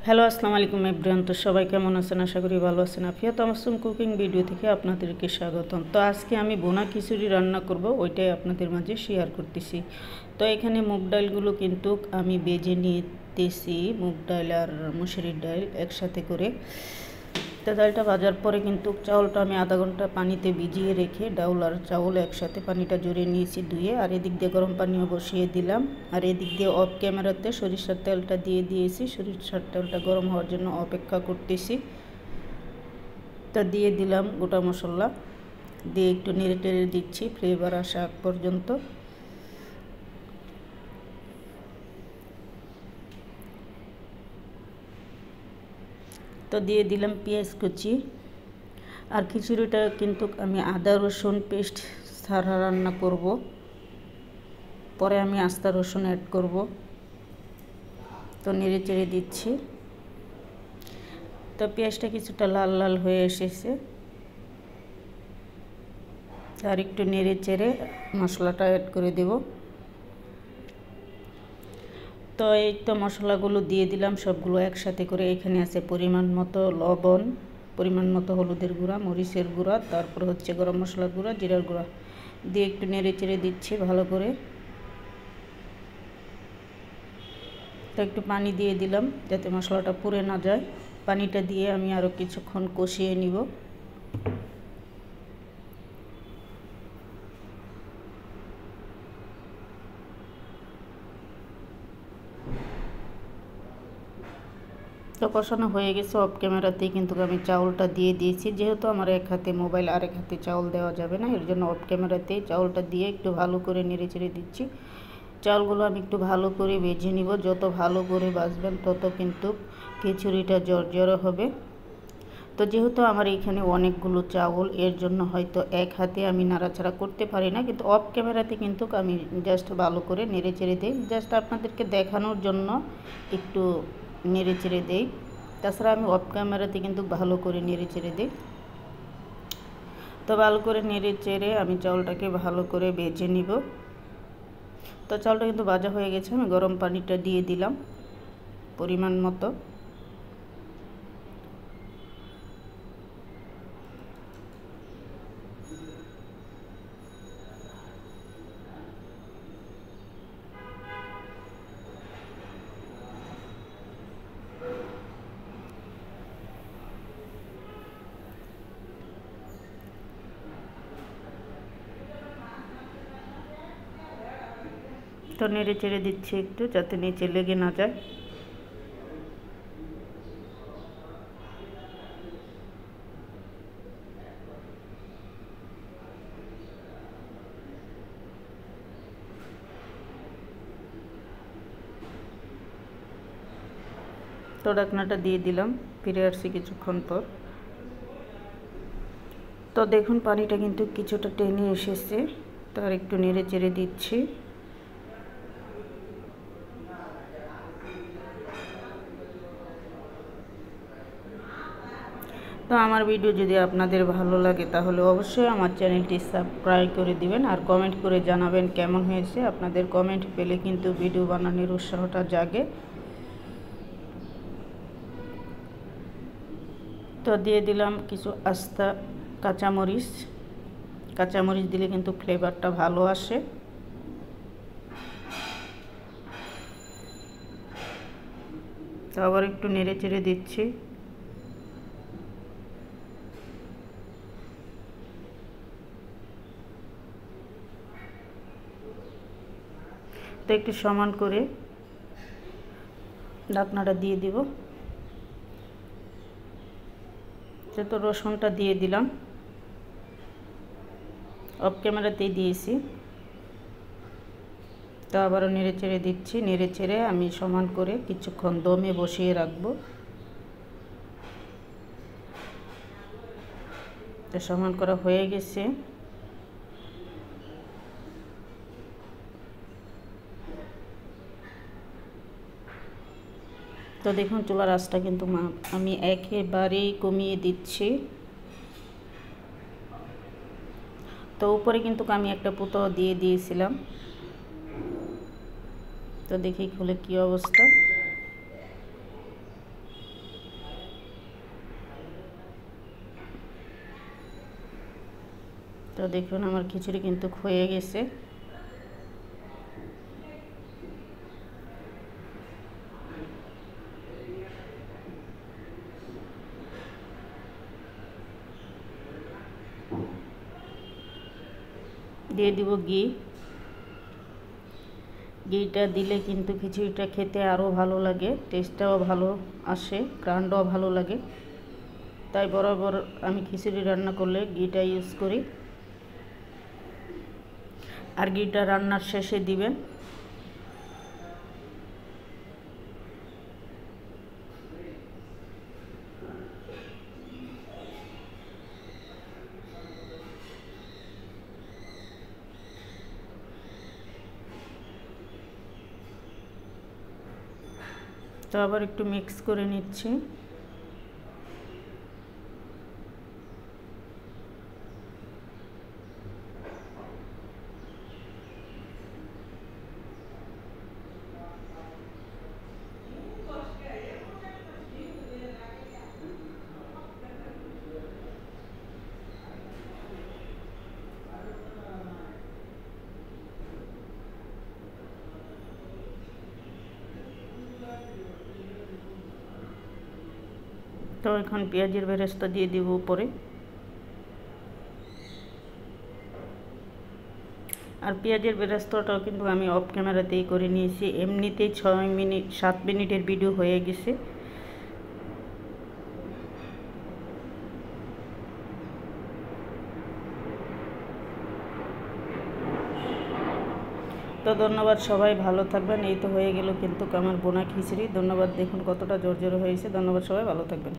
Hello আসসালামু আলাইকুম everyone. তো সবাই কেমন আছেন? আশা করি ভালো আছেন। আফিয়া তামাসসুম কুকিং ভিডিও থেকে আপনাদেরকে স্বাগতম। তো আজকে আমি বোনা খিচুড়ি রান্না করব, ওইটাই আপনাদের মাঝে শেয়ার করতেছি। তো এখানে মুগ ডালগুলো কিন্তু আমি বেজে নিতেছি, মুগ ডাল আর মুসুরির ডাল একসাথে করে। তো ডালটা ভাজার পরে কিন্তু চাউলটা আমি আধা ঘন্টা পানিতে ভিজিয়ে রেখে ডাউল আর চাউল একসাথে পানিটা জড়িয়ে নিয়েছি ধুয়ে, আর এদিক দিয়ে গরম পানিও বসিয়ে দিলাম। আর এদিক দিয়ে অফ ক্যামেরাতে সরিষার তেলটা দিয়ে দিয়েছি, সরিষার তেলটা গরম হওয়ার জন্য অপেক্ষা করতেছি। তা দিয়ে দিলাম গোটা মশলা, দিয়ে একটু নেড়ে টেড়ে দিচ্ছি ফ্লেভার আসা আগ পর্যন্ত। তো দিয়ে দিলাম পেঁয়াজ কুচি। আর খিচুড়িটা কিন্তু আমি আদা রসুন পেস্ট ছাড়া রান্না করব, পরে আমি আস্তা রসুন অ্যাড করব। তো নেড়ে চেড়ে দিচ্ছি। তো পেঁয়াজটা কিছুটা লাল লাল হয়ে এসেছে, আর একটু নেড়ে চেড়ে মশলাটা অ্যাড করে দেব। তো এই তো মশলাগুলো দিয়ে দিলাম সবগুলো একসাথে করে। এখানে আছে পরিমাণ মতো লবণ, পরিমাণ মতো হলুদের গুঁড়া, মরিচের গুঁড়া, তারপর হচ্ছে গরম মশলার গুঁড়া, জিরার গুঁড়া দিয়ে একটু নেড়ে চেড়ে দিচ্ছি ভালো করে। তো একটু পানি দিয়ে দিলাম যাতে মশলাটা পুড়ে না যায়। পানিটা দিয়ে আমি আরও কিছুক্ষণ কষিয়ে নিব। তো কষানো হয়ে গেছে। অফ ক্যামেরাতেই কিন্তু আমি চাউলটা দিয়ে দিয়েছি, যেহেতু আমার এক হাতে মোবাইল আর এক হাতে চাউল দেওয়া যাবে না, এর জন্য অফ ক্যামেরাতেই চাউলটা দিয়ে একটু ভালো করে নেড়ে চেড়ে দিচ্ছি। চাউলগুলো আমি একটু ভালো করে ভেজে নিব, যত ভালো করে ভাজবেন তত কিন্তু খিচুড়িটা জর্জরে হবে। তো যেহেতু আমার এখানে অনেকগুলো চাউল, এর জন্য হয়তো এক হাতে আমি নাড়াচাড়া করতে পারি না, কিন্তু অফ ক্যামেরাতে কিন্তু আমি জাস্ট ভালো করে নেড়ে চেড়ে দিই, জাস্ট আপনাদেরকে দেখানোর জন্য একটু নেড়ে চেড়ে দেই। তাছাড়া আমি অফ ক্যামেরাতে কিন্তু ভালো করে নেড়ে চেড়ে দিই। তো ভালো করে নেড়ে চেড়ে আমি চাউলটাকে ভালো করে ভেজে নিব। তো চাউলটা কিন্তু ভাজা হয়ে গেছে, আমি গরম পানিটা দিয়ে দিলাম পরিমাণ মতো। তো নেড়ে চেড়ে দিচ্ছি একটু, যাতে নিচে লেগে না যায়। তো ঢাকনাটা দিয়ে দিলাম, ফিরে আসছি কিছুক্ষণ পর। তো দেখুন পানিটা কিন্তু কিছুটা টেনে এসেছে, তার একটু নেড়ে চেড়ে দিচ্ছি। তো আমার ভিডিও যদি আপনাদের ভালো লাগে তাহলে অবশ্যই আমার চ্যানেলটি সাবস্ক্রাইব করে দিবেন, আর কমেন্ট করে জানাবেন কেমন হয়েছে। আপনাদের কমেন্ট পেলে কিন্তু ভিডিও বানানোর উৎসাহটা জাগে। তো দিয়ে দিলাম কিছু আস্তা কাঁচামরিচ। কাঁচামরিচ দিলে কিন্তু ফ্লেভারটা ভালো আসে। তো আবার একটু নেড়ে চেড়ে দিচ্ছি। তো একটু সমান করে ঢাকনাটা দিয়ে দিব। তো রসুনটা দিয়ে দিলাম, অফ ক্যামেরাতেই দিয়েছি। তো আবারও নেড়ে চেড়ে দিচ্ছি, নেড়ে চেড়ে আমি সমান করে কিছুক্ষণ দমে বসিয়ে রাখবো। তো সমান করা হয়ে গেছে। তো দেখুন চুলার আঁচটা কিন্তু আমি একেবারেই কমিয়ে দিচ্ছি। তো উপরে কিন্তু আমি একটা পুতো দিয়ে দিয়েছিলাম। তো দেখি খুলে কি অবস্থা। তো দেখুন আমার খিচুড়ি কিন্তু হয়ে গেছে। দিয়ে দিব ঘি। ঘিটা দিলে কিন্তু খিচুড়িটা খেতে আরও ভালো লাগে, টেস্টটাও ভালো আসে, গ্রানটাও ভালো লাগে। তাই বরাবর আমি খিচুড়ি রান্না করলে ঘিটা ইউজ করি। আর ঘিটা রান্নার শেষে দিবেন। তো আবার একটু মিক্স করে নিচ্ছি। তো এখন পেঁয়াজের বেরেস্তা দিয়ে দিব উপরে। আর পেঁয়াজের বেরেস্তাটাও কিন্তু আমি অফ ক্যামেরাতেই করে নিয়েছি, এমনিতেই 7 মিনিটের ভিডিও হয়ে গেছে। তো ধন্যবাদ, সবাই ভালো থাকবেন। এই তো হয়ে গেল কিন্তু আমার বোনা খিচুড়ি। ধন্যবাদ, দেখুন কতটা জোরজোর হয়েছে। ধন্যবাদ, সবাই ভালো থাকবেন।